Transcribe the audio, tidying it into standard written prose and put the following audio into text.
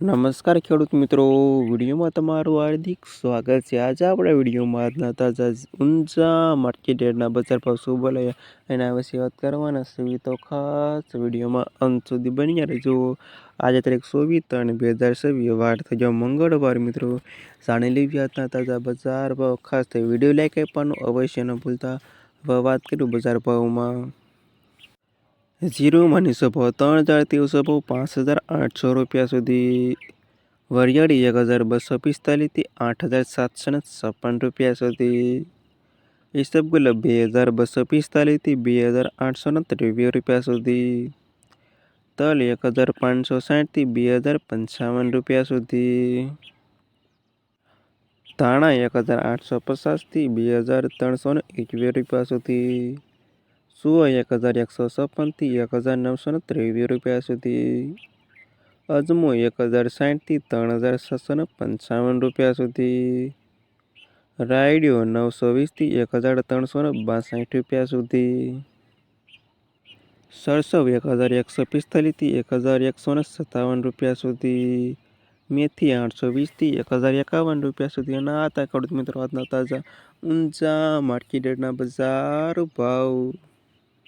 નમસ્કાર ખેડૂત મિત્રો, વિડીયોમાં તમારું હાર્દિક સ્વાગત છે। આજે આપણા વિડીયોમાં આજના તાજા ઊંચા માર્કેટ યાર્ડના બજાર ભાવ શું બોલાયા એના વિશે વાત કરવાના છે। તો ખાસ વિડીયોમાં અંત સુધી બન્યા રહેજો। આજે તારીખ 24/3/2026 વાર થઈ જાવ મંગળવાર। મિત્રો જાણી લેવી આજના તાજા બજાર ભાવ। ખાસ થઈ વિડીયો લાઈક આપવાનું અવશ્ય ન ભૂલતા। હવે વાત કર્યું બજાર ભાવમાં। જીરું મનીષો ભાવ 3,000 ભાવ 5,800 રૂપિયા સુધી। વરિયાળી 1,245 થી 8,756 રૂપિયા સુધી। ઈસબગુલ 2,245 થી 2,823 રૂપિયા સુધી। તલ 1,560 થી 2,055 રૂપિયા સુધી। ધાણા 1,850 થી 2,321 રૂપિયા સુધી। સુવા 1,156 થી 1,923 રૂપિયા સુધી। અજમો 1,060 થી 3,755 રૂપિયા સુધી। રાયડો 920 થી 1,362 રૂપિયા સુધી। સરસવ 1,145 થી 1,157 રૂપિયા સુધી। મેથી 820 થી 1,051 રૂપિયા સુધી। અને આ હતા ખેડૂત મિત્રો આજના તાજા ઊંચા માર્કેટ યાર્ડના બજાર ભાવ।